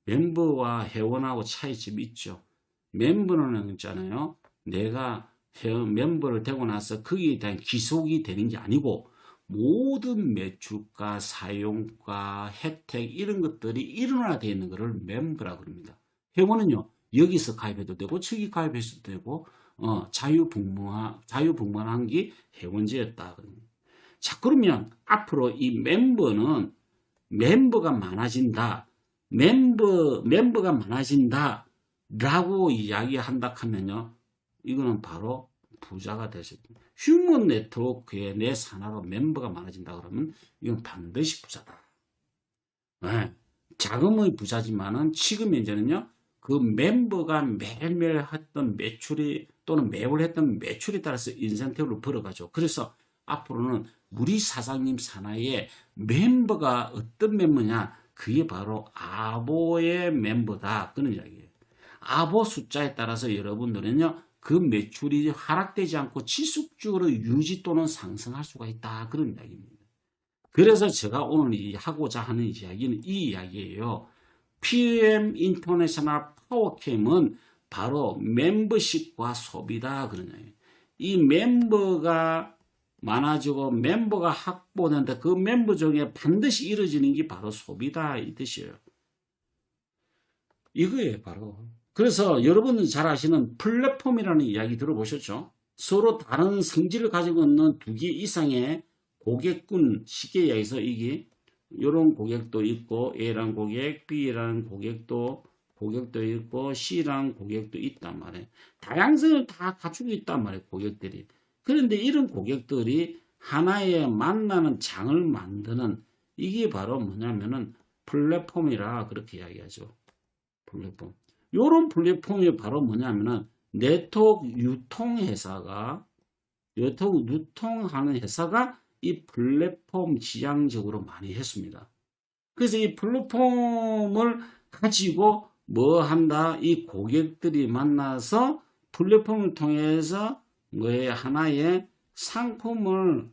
멤버와 회원하고 차이점이 있죠. 멤버는 있잖아요. 내가 멤버를 되고 나서 거기에 대한 기속이 되는 게 아니고 모든 매출가, 사용가, 혜택 이런 것들이 일원화되어 있는 것을 멤버라고 합니다. 회원은요, 여기서 가입해도 되고 저기 가입해도 되고 자유분방한 게 회원제였다. 자, 그러면 앞으로 이 멤버가 많아진다. 멤버가 많아진다. 라고 이야기한다 하면요, 이거는 바로 부자가 될 수 있습니다. 휴먼 네트워크에 내 산하로 멤버가 많아진다 그러면 이건 반드시 부자다. 네. 자금의 부자지만은 지금 현재는요, 그 멤버가 매일매일 했던 매출이 또는 매월 했던 매출에 따라서 인센티브를 벌어가죠. 그래서 앞으로는 우리 사장님 산하에 멤버가 어떤 멤버냐? 그게 바로 아보의 멤버다. 그런 이야기예요. 아보 숫자에 따라서 여러분들은요, 그 매출이 하락되지 않고 지속적으로 유지 또는 상승할 수가 있다. 그런 이야기입니다. 그래서 제가 오늘 하고자 하는 이야기는 이 이야기예요. PM 인터내셔널 파워캠은 바로 멤버십과 소비다. 그런 이야기예요. 이 멤버가 많아지고 멤버가 확보되는데 그 멤버 중에 반드시 이루어지는 게 바로 소비다. 이 뜻이에요. 이거예요, 바로. 그래서 여러분이 잘 아시는 플랫폼이라는 이야기 들어보셨죠? 서로 다른 성질을 가지고 있는 2개 이상의 고객군, 쉽게 이야기해서 이게 이런 고객도 있고 A라는 고객, B라는 고객도 있고 C라는 고객도 있단 말이에요. 다양성을 다 갖추고 있단 말이에요, 고객들이. 그런데 이런 고객들이 하나의 만나는 장을 만드는 이게 바로 뭐냐면은 플랫폼이라 그렇게 이야기하죠. 플랫폼. 요런 플랫폼이 바로 뭐냐면은 네트워크 유통하는 회사가 이 플랫폼 지향적으로 많이 했습니다. 그래서 이 플랫폼을 가지고 뭐 한다? 이 고객들이 만나서 플랫폼을 통해서 뭐의 하나의 상품을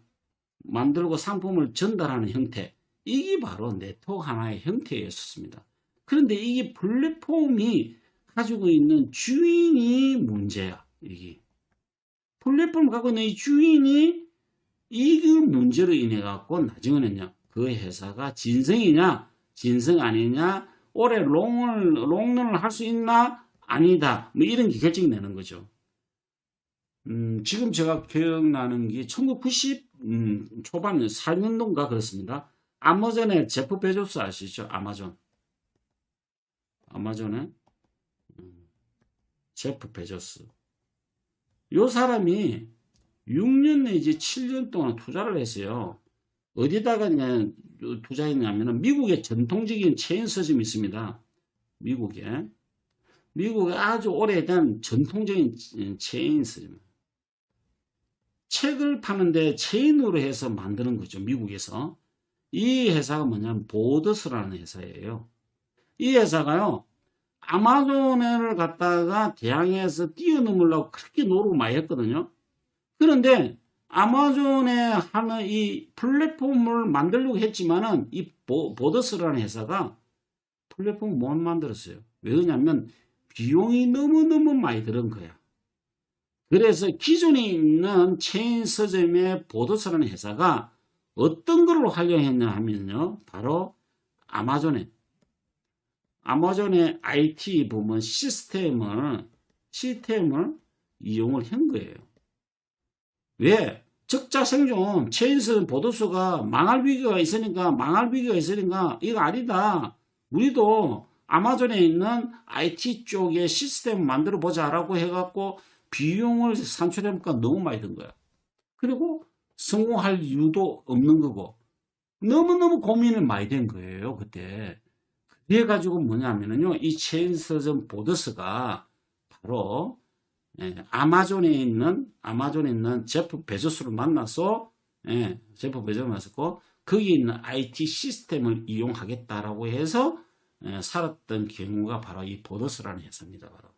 만들고 상품을 전달하는 형태. 이게 바로 네트워크 하나의 형태였습니다. 그런데 이게 플랫폼이 가지고 있는 주인이 문제야. 이게 플랫폼을 갖고 있는 이 주인이 이 문제로 인해 갖고 나중에는요, 그 회사가 진성이냐 진성 아니냐, 올해 롱런을 할 수 있나 아니다, 뭐 이런 게 결정이 되는 거죠. 지금 제가 기억나는 게 1990 초반 4년도인가 그렇습니다. 아마존의 제프 베조스 아시죠? 아마존의 제프 베조스. 요 사람이 6년 내지 7년 동안 투자를 했어요. 어디다가 투자했냐면 미국의 전통적인 체인 서점이 있습니다. 미국에 아주 오래된 전통적인 체인 서점. 책을 파는데 체인으로 해서 만드는 거죠. 미국에서. 이 회사가 뭐냐면 보더스라는 회사예요. 이 회사가요, 아마존을 갖다가 대항해서 뛰어넘으려고 그렇게 노력을 많이 했거든요. 그런데 아마존에 하는 이 플랫폼을 만들려고 했지만은 이 보더스라는 회사가 플랫폼을 못 만들었어요. 왜냐면 비용이 너무너무 많이 드는 거야. 그래서 기존에 있는 체인 서점의 보더스라는 회사가 어떤 걸 활용했냐 하면요, 바로 아마존의 IT 부문 시스템을 이용을 한 거예요. 왜? 적자생존, 체인서점 보더스가 망할 위기가 있으니까 이거 아니다. 우리도 아마존에 있는 IT 쪽에 시스템 만들어 보자라고 해갖고 비용을 산출해보니까 너무 많이 든 거야. 그리고 성공할 이유도 없는 거고 너무너무 고민을 많이 된 거예요, 그때. 그래가지고 뭐냐면요, 이 체인서점 보더스가 바로 아마존에 있는 제프 베조스를 만나서 제프 베조스를 만났고 거기 있는 IT 시스템을 이용하겠다라고 해서 살았던 경우가 바로 이 보더스라는 회사입니다. 바로.